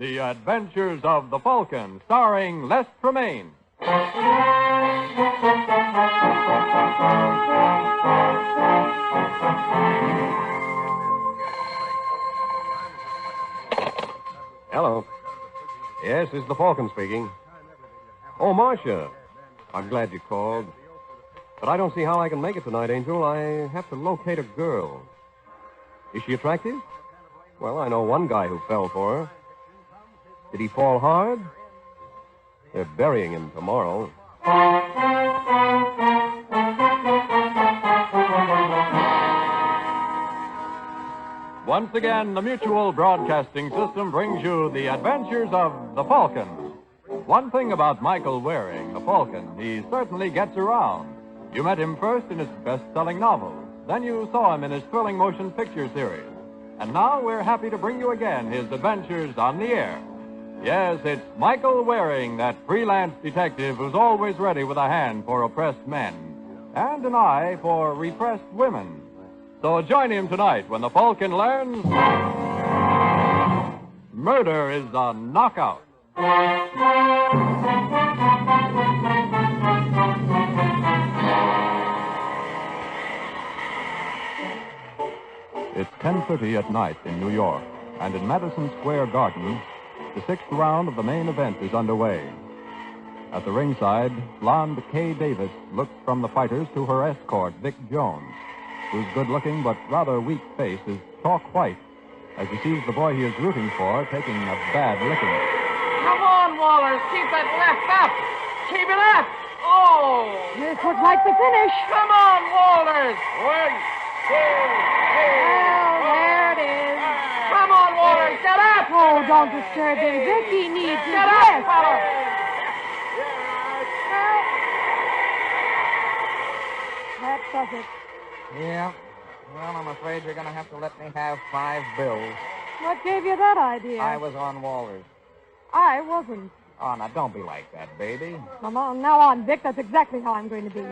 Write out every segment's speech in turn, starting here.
The Adventures of the Falcon, starring Les Tremaine. Hello. Yes, this is the Falcon speaking. Oh, Marcia. I'm glad you called. But I don't see how I can make it tonight, Angel. I have to locate a girl. Is she attractive? Well, I know one guy who fell for her. Did he fall hard? They're burying him tomorrow. Once again, the Mutual Broadcasting System brings you the Adventures of the Falcon. One thing about Michael Waring, the Falcon, he certainly gets around. You met him first in his best-selling novel. Then you saw him in his thrilling motion picture series. And now we're happy to bring you again his adventures on the air. Yes, it's Michael Waring, that freelance detective who's always ready with a hand for oppressed men and an eye for repressed women. So join him tonight when the Falcon learns murder is a knockout. It's 10:30 at night in New York, and in Madison Square Garden, the 6th round of the main event is underway. At the ringside, blonde Kay Davis looks from the fighters to her escort, Vic Jones, whose good-looking but rather weak face is chalk white as he sees the boy he is rooting for taking a bad licking. Come on, Wallers. Keep that left up. Keep it up. Oh! This looks like the finish. Come on, Wallers. 1, 2, 3. Well, there it is. Come on, Wallers. Get up. Oh, don't disturb him. Vicky needs his Get up, rest. fella. That does it. Yeah. Well, I'm afraid you're going to have to let me have 5 bills. What gave you that idea? I was on Wallers. I wasn't. Oh, now, don't be like that, baby. Come on, now on, Vic. That's exactly how I'm going to be.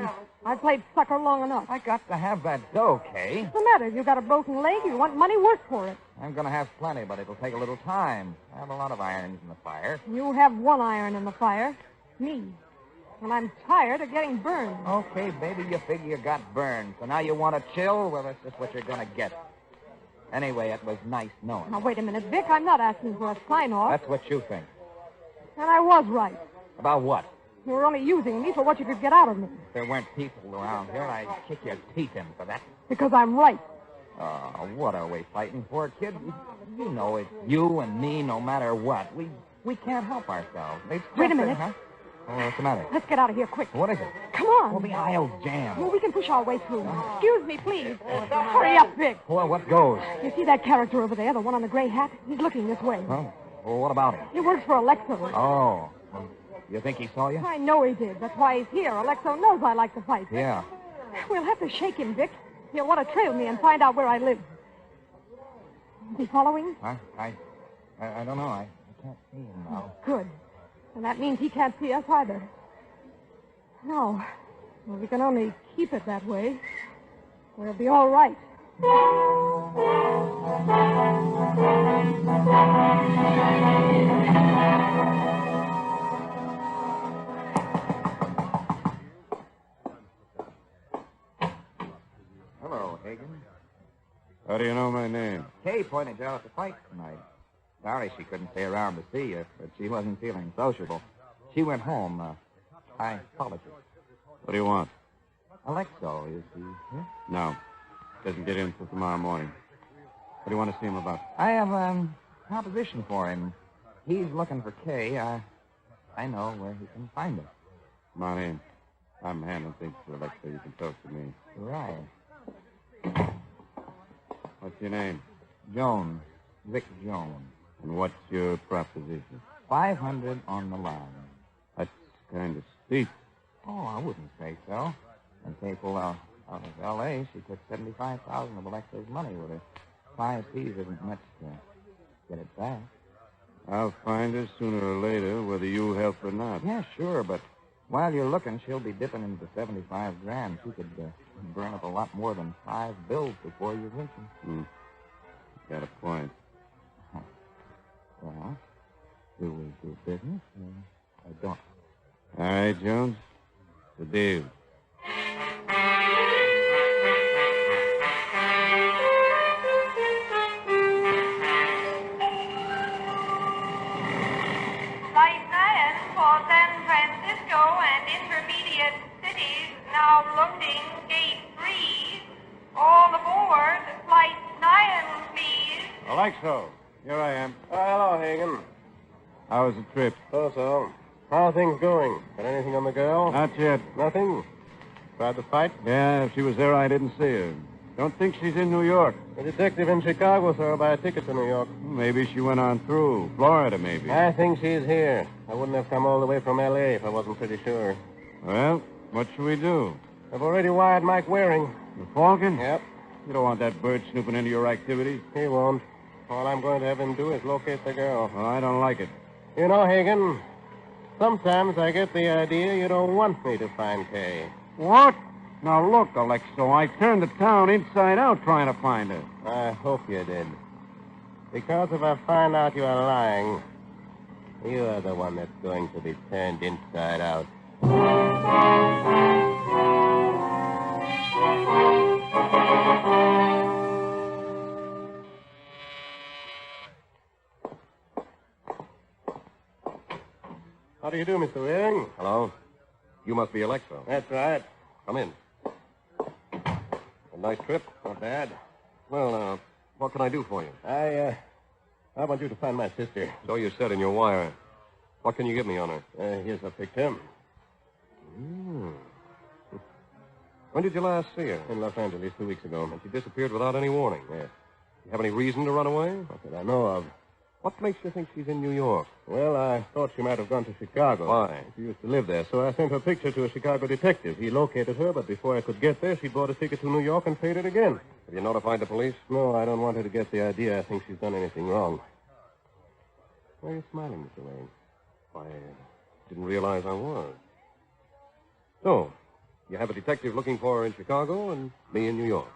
I've played sucker long enough. I got to have that dough, Kay. What's the matter? You got a broken leg? You want money? Work for it. I'm going to have plenty, but it'll take a little time. I have a lot of irons in the fire. You have one iron in the fire. Me. And I'm tired of getting burned. Okay, baby, you figure you got burned. So now you want to chill? Well, that's just what you're going to get. Anyway, it was nice knowing Now, you. wait a minute, Vic. I'm not asking for a sign-off. That's what you think. And I was right. About what? You were only using me for what you could get out of me. If there weren't people around here, I'd kick your teeth in for that. Because I'm right. Oh, what are we fighting for, kid? You know it's you and me no matter what. We can't help ourselves. It's Wait a just minute. Huh? Oh, what's the matter? Let's get out of here quick. What is it? Come on. Well, the aisle's jammed. Well, we can push our way through. Excuse me, please. Hurry up, Vic. Well, what goes? You see that character over there, the one on the gray hat? He's looking this way. Oh, well, what about him? He works for Alexo. Oh, well, you think he saw you? I know he did. That's why he's here. Alexo knows I like to fight. Yeah. We'll have to shake him, Vic. He'll want to trail me and find out where I live. Is he following? Huh? I don't know. I can't see him now. Good. And that means he can't see us either. No. Well, we can only keep it that way. We'll be all right. Hello, Hagen. How do you know my name? Kay pointed you out at the fight tonight. Sorry she couldn't stay around to see you, but she wasn't feeling sociable. She went home. I apologize. What do you want? Alexo, is he here? No. Doesn't get in until tomorrow morning. What do you want to see him about? I have a proposition for him. He's looking for Kay. I know where he can find her. Come on in. I'm handling things for Alexa. You can talk to me. Right. What's your name? Jones. Vic Jones. And what's your proposition? 500 on the line. That's kind of steep. Oh, I wouldn't say so. When Kay pulled out of L.A., she took $75,000 of Alexa's money with her. 5 C's isn't much to get it back. I'll find her sooner or later, whether you help or not. Yeah, sure, but while you're looking, she'll be dipping into the 75 grand. She could burn up a lot more than 5 bills before you reach him. Got a point. Well, Do we do business or don't? All right, Jones. The deal. Flight 9 for San Francisco and intermediate cities now loading gate 3. All aboard Flight 9, please. Alexo, here I am. Hello, Hagen. How was the trip? So. How are things going? Got anything on the girl? Not yet. Nothing? Tried to fight? Yeah, if she was there, I didn't see her. Don't think she's in New York. The detective in Chicago saw her buy a ticket to New York. Maybe she went on through. Florida, maybe. I think she's here. I wouldn't have come all the way from L.A. if I wasn't pretty sure. Well, what should we do? I've already wired Mike Waring. The Falcon? Yep. You don't want that bird snooping into your activities. He won't. All I'm going to have him do is locate the girl. Oh, I don't like it. You know, Hagen, sometimes I get the idea you don't want me to find Kay. What? Now, look, Alexo, I turned the town inside out trying to find her. I hope you did. Because if I find out you are lying, you are the one that's going to be turned inside out. How do you do, Mr. Waring? Hello? You must be Alexo. That's right. Come in. A nice trip. Not bad. Well, what can I do for you? I want you to find my sister. So you said in your wire. What can you give me on her? Here's a picture. When did you last see her? In Los Angeles 2 weeks ago. And she disappeared without any warning. Yes. You have any reason to run away? Not that I know of. What makes you think she's in New York? Well, I thought she might have gone to Chicago. Why? She used to live there, so I sent her picture to a Chicago detective. He located her, but before I could get there, she bought a ticket to New York and paid it again. Have you notified the police? No, I don't want her to get the idea I think she's done anything wrong. Why are you smiling, Mr. Wayne? I didn't realize I was. So, you have a detective looking for her in Chicago and me in New York.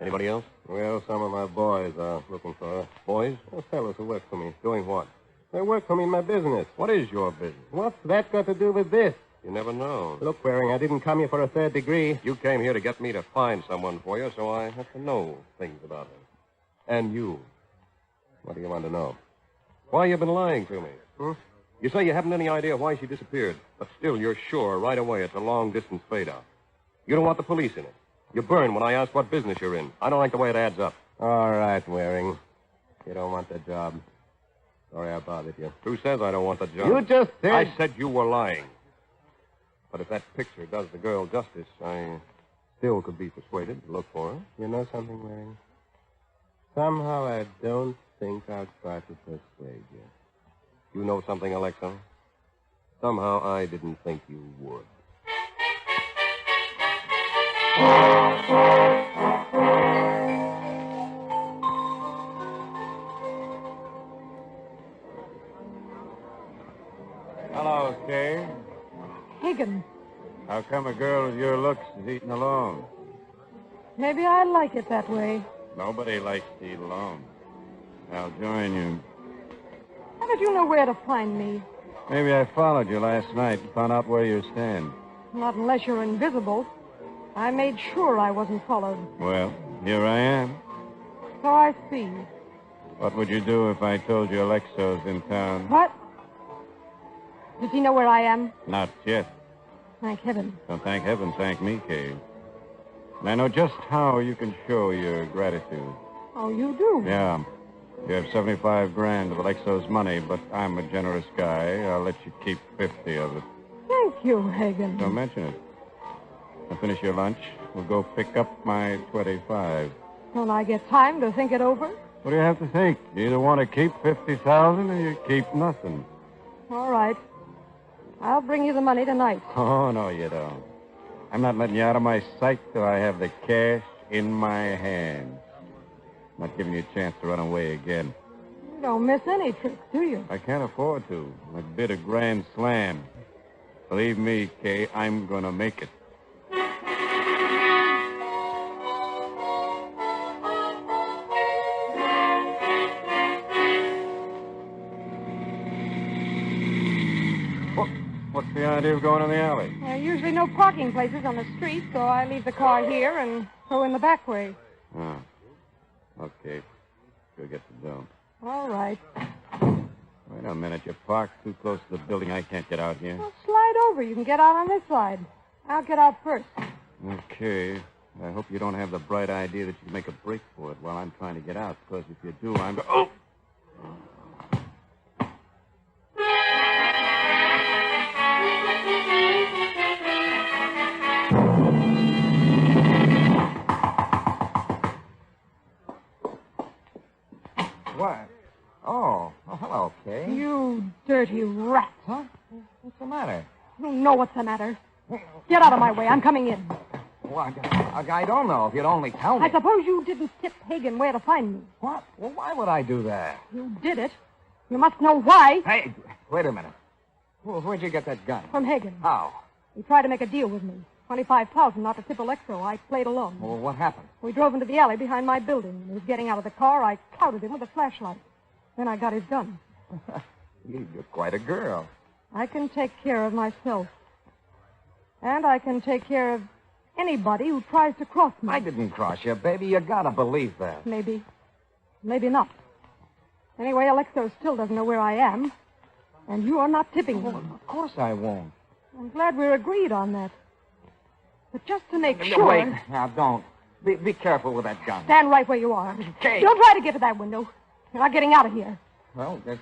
Anybody else? Well, some of my boys are looking for her. Boys? Those fellows who work for me. Doing what? They work for me in my business. What is your business? What's that got to do with this? You never know. Look, Waring, I didn't come here for a third degree. You came here to get me to find someone for you, so I have to know things about her. And you. What do you want to know? Why you've been lying to me. You say you haven't any idea why she disappeared, but still you're sure right away it's a long-distance fade-out. You don't want the police in it. You burn when I ask what business you're in. I don't like the way it adds up. All right, Waring. You don't want the job. Sorry I bothered you. Who says I don't want the job? You just said... I said you were lying. But if that picture does the girl justice, I still could be persuaded to look for her. You know something, Waring? Somehow I don't think I'll try to persuade you. You know something, Alexo? Somehow I didn't think you would. Hello, Kay. Higgins, How come a girl with your looks is eating alone? maybe I like it that way. Nobody likes to eat alone. I'll join you. How did you know where to find me? Maybe I followed you last night and found out where you stand. Not unless you're invisible. I made sure I wasn't followed. Well, here I am. So I see. What would you do if I told you Alexo's in town? What? Does he know where I am? Not yet. Thank heaven. Don't thank heaven, thank me, Kay. And I know just how you can show your gratitude. Oh, you do? Yeah. You have 75 grand of Alexo's money, but I'm a generous guy. I'll let you keep 50 of it. Thank you, Hagen. Don't mention it. Now finish your lunch. We'll go pick up my 25. Don't I get time to think it over? What do you have to think? You either want to keep 50,000 or you keep nothing. All right. I'll bring you the money tonight. Oh, no, you don't. I'm not letting you out of my sight till I have the cash in my hands. I'm not giving you a chance to run away again. You don't miss any tricks, do you? I can't afford to. I bid a grand slam. Believe me, Kay, I'm going to make it. the idea of going in the alley? There are usually no parking places on the street, so I leave the car here and go in the back way. Oh. Okay. Go get the dump. All right. Wait a minute. You're parked too close to the building. I can't get out here. Well, slide over. You can get out on this side. I'll get out first. Okay. I hope you don't have the bright idea that you can make a break for it while I'm trying to get out, because if you do, I'm... Oh! What? Oh, hello, Kay. You dirty rat. Huh? What's the matter? You know what's the matter. Get out of my way. I'm coming in. Well, I don't know. If you'd only tell me. I suppose you didn't tip Hagen where to find me. What? Well, why would I do that? You did it. You must know why. Hey, wait a minute. Well, where'd you get that gun? From Hagen. How? He tried to make a deal with me. $25,000 not to tip Alexo. I played along. Well, what happened? We drove into the alley behind my building. When he was getting out of the car, I clouted him with a flashlight. Then I got his gun. You're quite a girl. I can take care of myself. And I can take care of anybody who tries to cross me. I didn't cross you, baby. You gotta believe that. Maybe. Maybe not. Anyway, Alexo still doesn't know where I am. And you are not tipping him. Of course I won't. I'm glad we're agreed on that. But just to make sure... Wait. Now, don't. Be careful with that gun. Stand right where you are. Okay. Don't try to get to that window. You're not getting out of here. Well, there's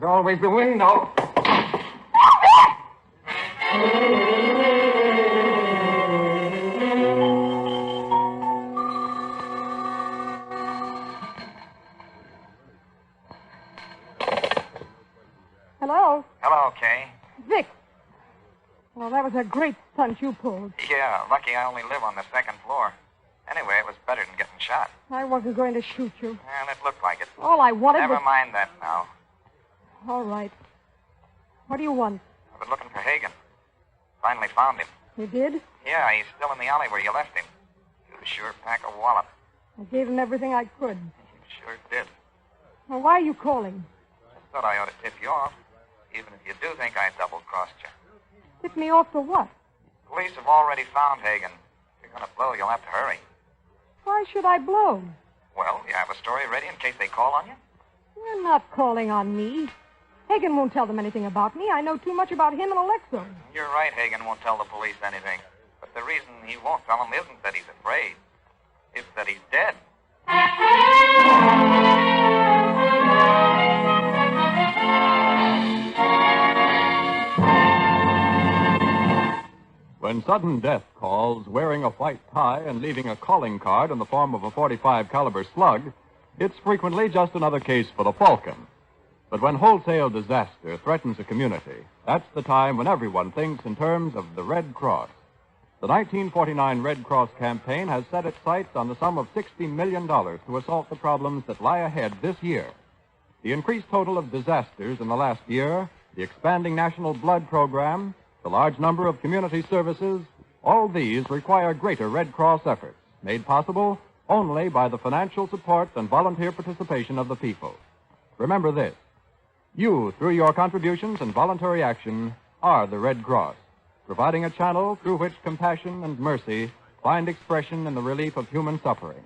always the window. Hello? Hello, Kay. Vic. Well, that was a great stunt you pulled. Yeah, lucky I only live on the second floor. Anyway, it was better than getting shot. I wasn't going to shoot you. Well, it looked like it. All I wanted Never was... mind that now. All right. What do you want? I've been looking for Hagen. Finally found him. You did? Yeah, he's still in the alley where you left him. You sure pack a wallop. I gave him everything I could. You sure did. Now, why are you calling? I thought I ought to tip you off, even if you do think I double-crossed you. Tip me off for what? Police have already found Hagen. If you're going to blow, you'll have to hurry. Why should I blow? Well, you have a story ready in case they call on you? You're not calling on me. Hagen won't tell them anything about me. I know too much about him and Alexo. You're right, Hagen won't tell the police anything. But the reason he won't tell them isn't that he's afraid. It's that he's dead. When sudden death calls, wearing a white tie and leaving a calling card in the form of a .45 caliber slug, it's frequently just another case for the Falcon. But when wholesale disaster threatens a community, that's the time when everyone thinks in terms of the Red Cross. The 1949 Red Cross campaign has set its sights on the sum of $60 million to assault the problems that lie ahead this year. The increased total of disasters in the last year, the expanding national blood program, the large number of community services, all these require greater Red Cross efforts, made possible only by the financial support and volunteer participation of the people. Remember this. You, through your contributions and voluntary action, are the Red Cross, providing a channel through which compassion and mercy find expression in the relief of human suffering.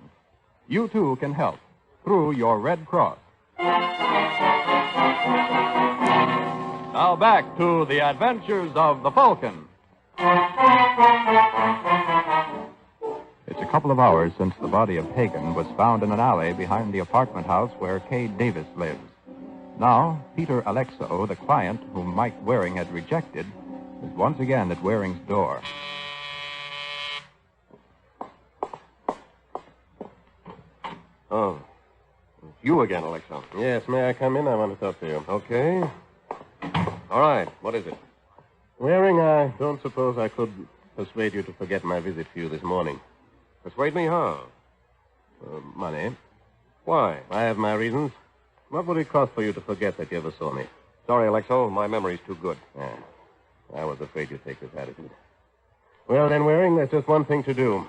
You, too, can help through your Red Cross. Now back to the adventures of the Falcon. It's a couple of hours since the body of Hagen was found in an alley behind the apartment house where Kay Davis lives. Now, Peter Alexo, the client whom Mike Waring had rejected, is once again at Waring's door. Oh. It's you again, Alexo. Yes, may I come in? I want to talk to you. Okay. All right. What is it? Waring, I don't suppose I could persuade you to forget my visit to you this morning. Persuade me how? Money. Why? I have my reasons. What would it cost for you to forget that you ever saw me? Sorry, Alexo. My memory's too good. Ah, I was afraid you'd take this attitude. Well, then, Waring, there's just one thing to do.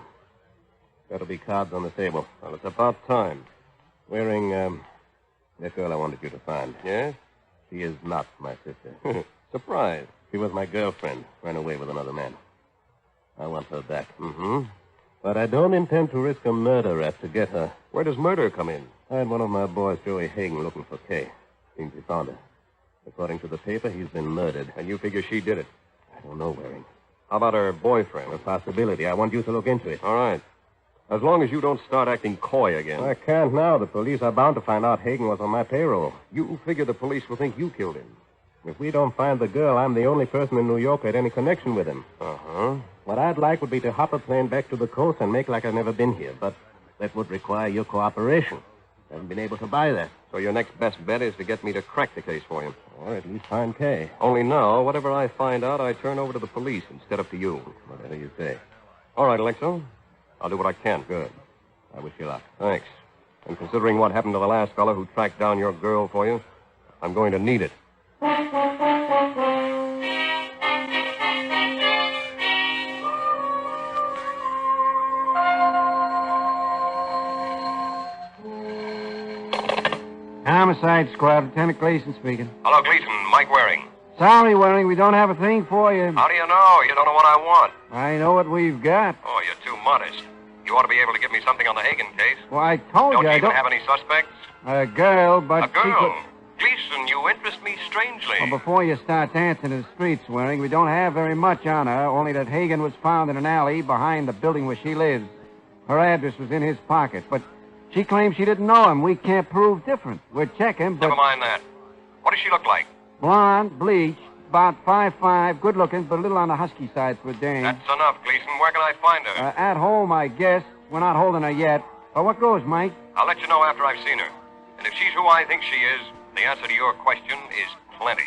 That'll be cards on the table. Well, it's about time. Waring, that girl I wanted you to find. Yes? She is not my sister. Surprise. She was my girlfriend. Ran away with another man. I want her back. Mm-hmm. But I don't intend to risk a murder rap to get her. Where does murder come in? I had one of my boys, Joey Hagen, looking for Kay. Seems he found her. According to the paper, he's been murdered. And you figure she did it? I don't know, Waring. How about her boyfriend? A possibility. I want you to look into it. All right. As long as you don't start acting coy again. I can't now. The police are bound to find out Hagen was on my payroll. You figure the police will think you killed him. If we don't find the girl, I'm the only person in New York who had any connection with him. Uh-huh. What I'd like would be to hop a plane back to the coast and make like I've never been here. But that would require your cooperation. I haven't been able to buy that. So your next best bet is to get me to crack the case for you. Or at least find Kay. Only now, whatever I find out, I turn over to the police instead of to you. Whatever you say. All right, Alexo. I'll do what I can. Good. I wish you luck. Thanks. And considering what happened to the last fellow who tracked down your girl for you, I'm going to need it. Homicide Squad, Lieutenant Gleason speaking. Hello, Gleason. Mike Waring. Sorry, Waring, we don't have a thing for you. How do you know? You don't know what I want. I know what we've got. Oh, you're too modest. You ought to be able to give me something on the Hagen case. Well, I told Don't you you I even don't... have any suspects? A girl, but A girl? Gleason, you interest me strangely. Well, before you start dancing in the streets, Waring, we don't have very much on her, only that Hagen was found in an alley behind the building where she lives. Her address was in his pocket, but she claims she didn't know him. We can't prove different. We're checking, but... Never mind that. What does she look like? Blonde, bleached, about 5'5", good-looking, but a little on the husky side for a dame. That's enough, Gleason. Where can I find her? At home, I guess. We're not holding her yet. But what goes, Mike? I'll let you know after I've seen her. And if she's who I think she is, the answer to your question is plenty.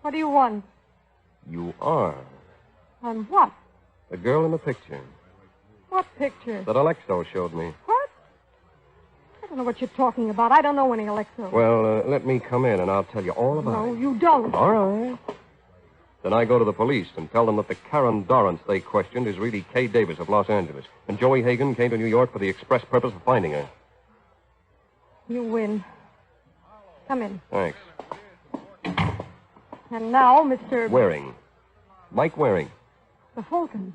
What do you want? You are. On what? The girl in the picture. What picture? That Alexo showed me. What? I don't know what you're talking about. I don't know any Alexo. Well, let me come in and I'll tell you all about No, it. you don't. All right. Then I go to the police and tell them that the Karen Dorrance they questioned is really Kay Davis of Los Angeles. And Joey Hagen came to New York for the express purpose of finding her. You win. Come in. Thanks. And now, Mr. Waring. Mike Waring. The Falcon.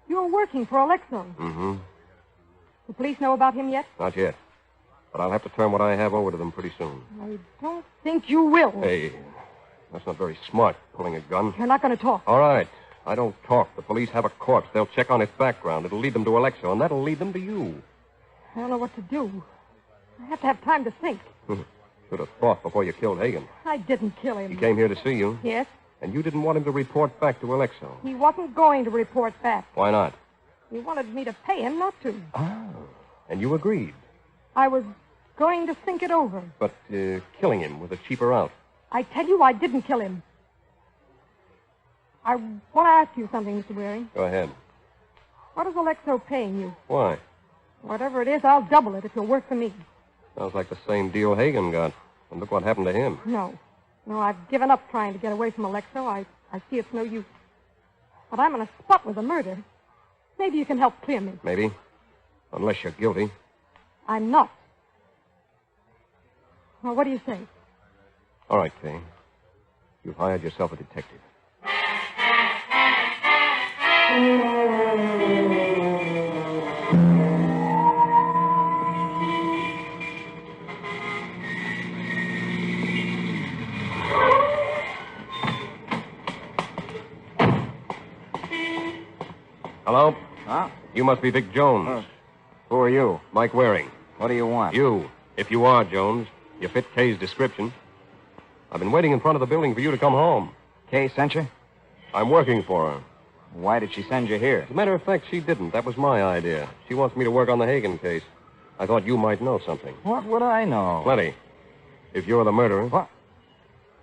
You're working for Alexo. Mm-hmm. The police know about him yet? Not yet. But I'll have to turn what I have over to them pretty soon. I don't think you will. Hey, that's not very smart, pulling a gun. You're not going to talk. All right. I don't talk. The police have a corpse. They'll check on its background. It'll lead them to Alexo, and that'll lead them to you. I don't know what to do. I have to have time to think. Should have thought before you killed Hagen. I didn't kill him. He came here to see you, Yes? and you didn't want him to report back to Alexo. He wasn't going to report back. Why not? He wanted me to pay him not to. Oh. And you agreed. I was going to think it over. But killing him was a cheaper out. I tell you, I didn't kill him. I want to ask you something, Mr. Waring. Go ahead. What is Alexo paying you? Why? Whatever it is, I'll double it if you'll work for me. Sounds like the same deal Hagen got. And look what happened to him. No, I've given up trying to get away from Alexo. I see it's no use. But I'm in a spot with a murder. Maybe you can help clear me. Maybe. Unless you're guilty. I'm not. Well, what do you say? All right, Kay. You've hired yourself a detective. Hello? Huh? You must be Vic Jones. Who are you? Mike Waring. What do you want? You. If you are Jones, you fit Kay's description. I've been waiting in front of the building for you to come home. Kay sent you? I'm working for her. Why did she send you here? As a matter of fact, she didn't. That was my idea. She wants me to work on the Hagen case. I thought you might know something. What would I know? Plenty. If you're the murderer. What?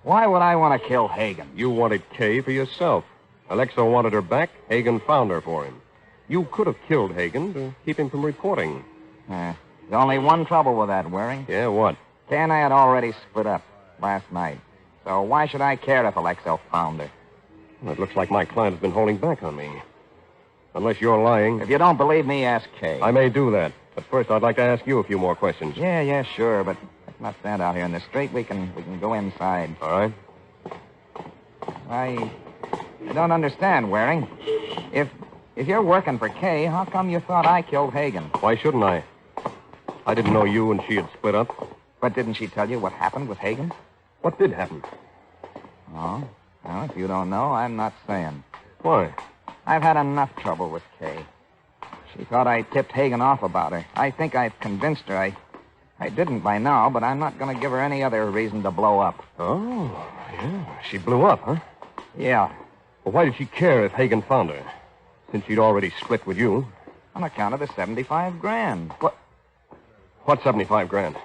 Why would I want to kill Hagen? You wanted Kay for yourself. Alexo wanted her back. Hagen found her for him. You could have killed Hagen to keep him from reporting. There's only one trouble with that, Waring. Yeah, what? Kay and I had already split up last night. So why should I care if Alexo found her? Well, it looks like my client has been holding back on me. Unless you're lying. If you don't believe me, ask Kay. I may do that. But first, I'd like to ask you a few more questions. Yeah, sure, but let's not stand out here in the street. We can go inside. All right. I don't understand, Waring. If you're working for Kay, how come you thought I killed Hagen? Why shouldn't I? I didn't know you and she had split up. But didn't she tell you what happened with Hagen? What did happen? Oh, well, if you don't know, I'm not saying. Why? I've had enough trouble with Kay. She thought I tipped Hagen off about her. I think I've convinced her. I didn't by now, but I'm not going to give her any other reason to blow up. Oh, yeah. She blew up, huh? Yeah, Well, why did she care if Hagen found her? Since she'd already split with you. on account of the $75,000. What? What's 75 grand?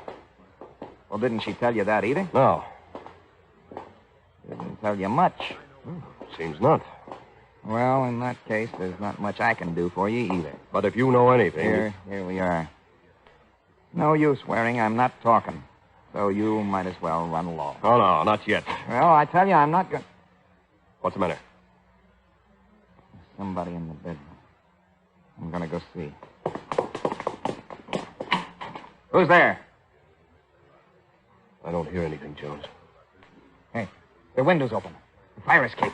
Well, didn't she tell you that either? No. Didn't tell you much. Seems not. Well, in that case, there's not much I can do for you either. But if you know anything... Here we are. No use, Waring. I'm not talking. So you might as well run along. Oh, no, not yet. Well, I tell you, I'm not going... What's the matter? Somebody in the bedroom. I'm going to go see. Who's there? I don't hear anything, Jones. Hey, the window's open. The fire escape.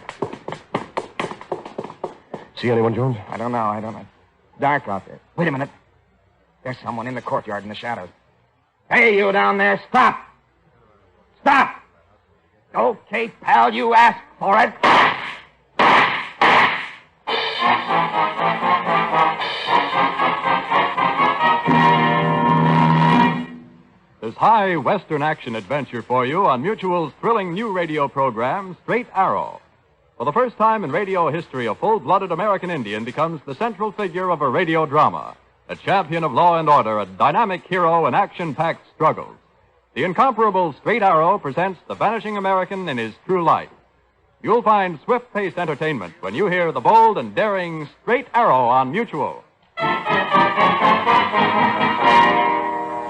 See anyone, Jones? I don't know. Dark out there. Wait a minute. There's someone in the courtyard in the shadows. Hey, you down there, stop! Stop! Okay, pal, you asked for it. There's high Western action adventure for you on Mutual's thrilling new radio program, Straight Arrow. For the first time in radio history, a full-blooded American Indian becomes the central figure of a radio drama, a champion of law and order, a dynamic hero in action-packed struggles. The incomparable Straight Arrow presents the vanishing American in his true light. You'll find swift-paced entertainment when you hear the bold and daring Straight Arrow on Mutual.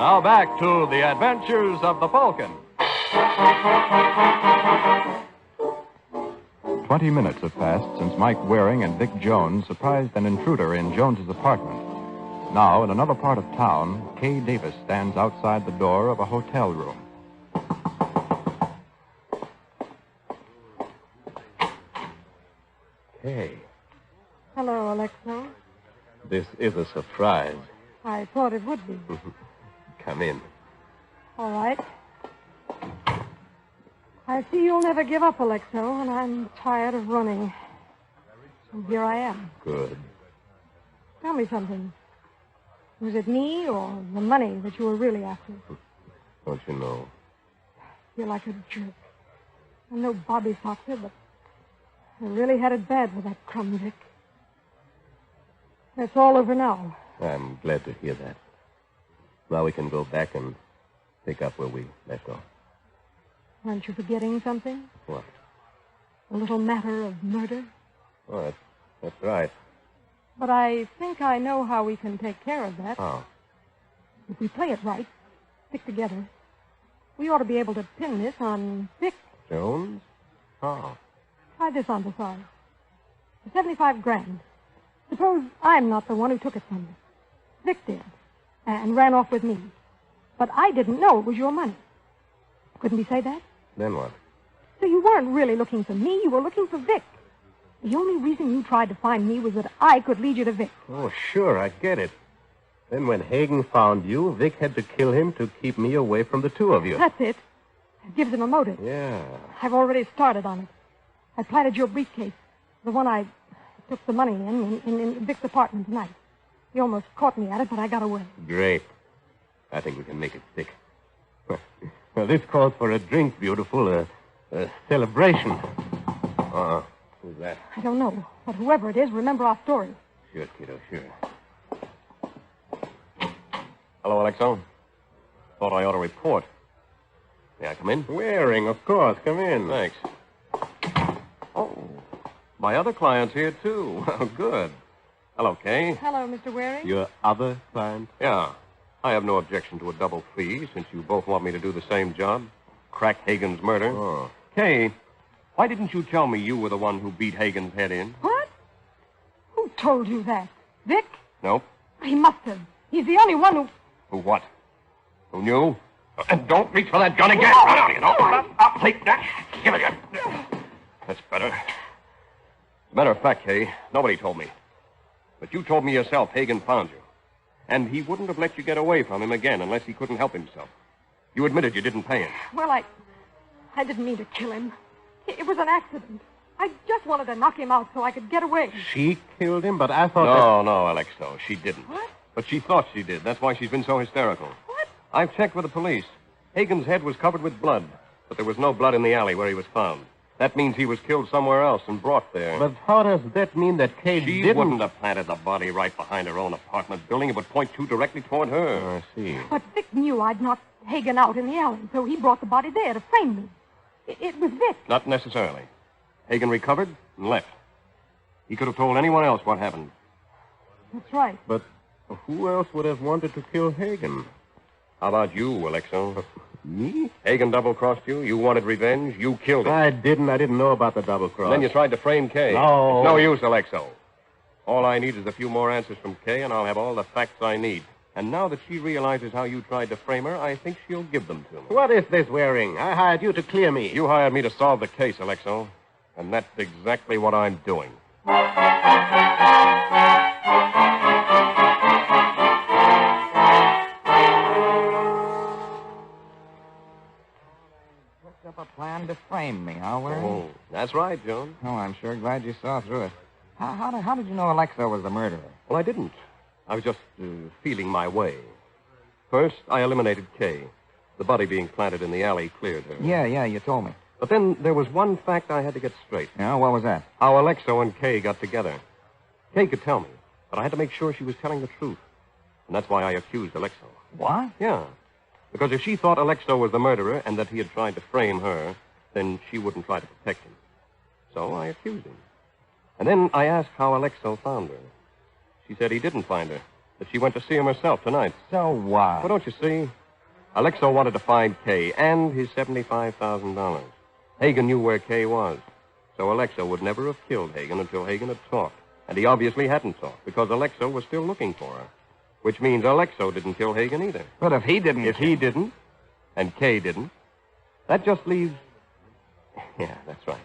Now back to the adventures of the Falcon. 20 minutes have passed since Mike Waring and Vic Jones surprised an intruder in Jones's apartment. Now, in another part of town, Kay Davis stands outside the door of a hotel room. Kay, Hello, Alexo. this is a surprise. I thought it would be. Come in. All right. I see you'll never give up, Alexo, and I'm tired of running. And here I am. Good. Tell me something. Was it me or the money that you were really after? Don't you know? You're like a jerk. I'm no Bobby Foxer, but I really had it bad with that crumb Vic. It's all over now. I'm glad to hear that. Now we can go back and pick up where we left off. Aren't you forgetting something? What? A little matter of murder? Oh, that's right. But I think I know how we can take care of that. How? If we play it right, stick together, we ought to be able to pin this on Vic. Jones? How? Try this on the side. For 75 grand. Suppose I'm not the one who took it from you. Vic did. And ran off with me. But I didn't know it was your money. Couldn't we say that? Then what? So you weren't really looking for me. You were looking for Vic. The only reason you tried to find me was that I could lead you to Vic. Oh, sure, I get it. Then when Hagen found you, Vic had to kill him to keep me away from the two of you. That's it. It gives him a motive. Yeah. I've already started on it. I planted your briefcase, the one I took the money in Vic's apartment tonight. He almost caught me at it, but I got away. Great. I think we can make it stick. Well, this calls for a drink, beautiful. A celebration. Who's that? I don't know, but whoever it is, remember our story. Sure, kiddo, sure. Hello, Alexo. Thought I ought to report. May I come in? Waring, of course. Come in. Thanks. Oh, my other client's here, too. Good. Hello, Kay. Hello, Mr. Waring. Your other client? Yeah. I have no objection to a double fee, since you both want me to do the same job. Crack Hagen's murder. Oh. Kay, Why didn't you tell me you were the one who beat Hagen's head in? What? Who told you that? Vic? Nope. He must have. He's the only one who... Who what? Who knew? And don't reach for that gun again. Run out, you know. I'll take that. Give it here. That's better. As a matter of fact, Kay, nobody told me. But you told me yourself Hagen found you. And he wouldn't have let you get away from him again unless he couldn't help himself. You admitted you didn't pay him. Well, I didn't mean to kill him. It was an accident. I just wanted to knock him out so I could get away. She killed him, but I thought No, Alexo, she didn't. What? But she thought she did. That's why she's been so hysterical. What? I've checked with the police. Hagen's head was covered with blood, but there was no blood in the alley where he was found. That means he was killed somewhere else and brought there. But how does that mean that Kay She didn't... wouldn't have planted the body right behind her own apartment building. It would point you directly toward her. I see. But Vic knew I'd knocked Hagen out in the alley, so he brought the body there to frame me. It was Vic. Not necessarily. Hagen recovered and left. He could have told anyone else what happened. That's right. But who else would have wanted to kill Hagen? How about you, Alexo? Me? Hagen double-crossed you. You wanted revenge. You killed him. I didn't know about the double cross. And then you tried to frame Kay. No. It's no use, Alexo. All I need is a few more answers from Kay, and I'll have all the facts I need. And now that she realizes how you tried to frame her, I think she'll give them to me. What is this Waring? I hired you to clear me. You hired me to solve the case, Alexo. And that's exactly what I'm doing. Cooked up a plan to frame me, huh, Waring? Oh, that's right, Joan. Oh, I'm sure glad you saw through it. How did you know Alexa was the murderer? Well, I didn't. I was just feeling my way. First, I eliminated Kay. The body being planted in the alley cleared her. Yeah, you told me. But then there was one fact I had to get straight. Yeah, what was that? How Alexo and Kay got together. Kay could tell me, but I had to make sure she was telling the truth. And that's why I accused Alexo. What? Yeah. Because if she thought Alexo was the murderer and that he had tried to frame her, then she wouldn't try to protect him. So I accused him. And then I asked how Alexo found her. She said he didn't find her, that she went to see him herself tonight. So what? Well, don't you see? Alexo wanted to find Kay and his $75,000. Hagen knew where Kay was. So Alexo would never have killed Hagen until Hagen had talked. And he obviously hadn't talked because Alexo was still looking for her. Which means Alexo didn't kill Hagen either. But if he didn't... If he didn't, and Kay didn't, that just leaves... Yeah, that's right.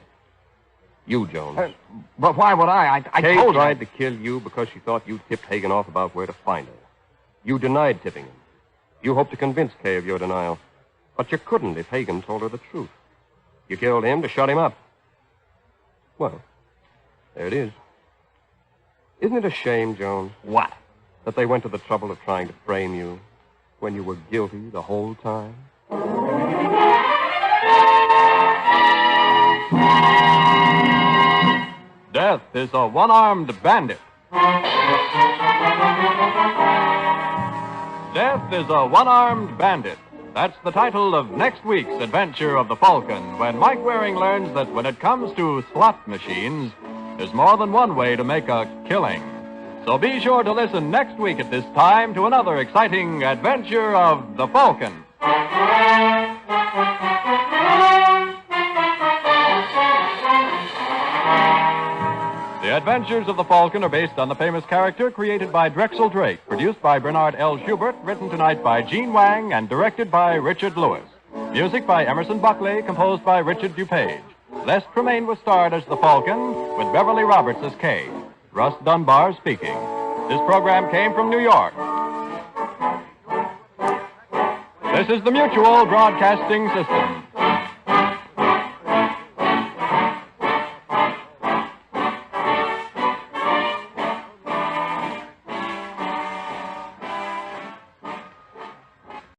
You, Jones. But why would I? I Kay told you. tried to kill you because she thought you tipped Hagen off about where to find her. You denied tipping him. You hoped to convince Kay of your denial. But you couldn't if Hagen told her the truth. You killed him to shut him up. Well, there it is. Isn't it a shame, Jones? What? That they went to the trouble of trying to frame you when you were guilty the whole time? Death is a one-armed bandit. Death is a one-armed bandit. That's the title of next week's adventure of the Falcon, when Mike Waring learns that when it comes to slot machines, there's more than one way to make a killing. So be sure to listen next week at this time to another exciting adventure of the Falcon. The Adventures of the Falcon are based on the famous character created by Drexel Drake, produced by Bernard L. Schubert, written tonight by Gene Wang, and directed by Richard Lewis. Music by Emerson Buckley, composed by Richard DuPage. Les Tremaine was starred as the Falcon, with Beverly Roberts as Kay. Russ Dunbar speaking. This program came from New York. This is the Mutual Broadcasting System.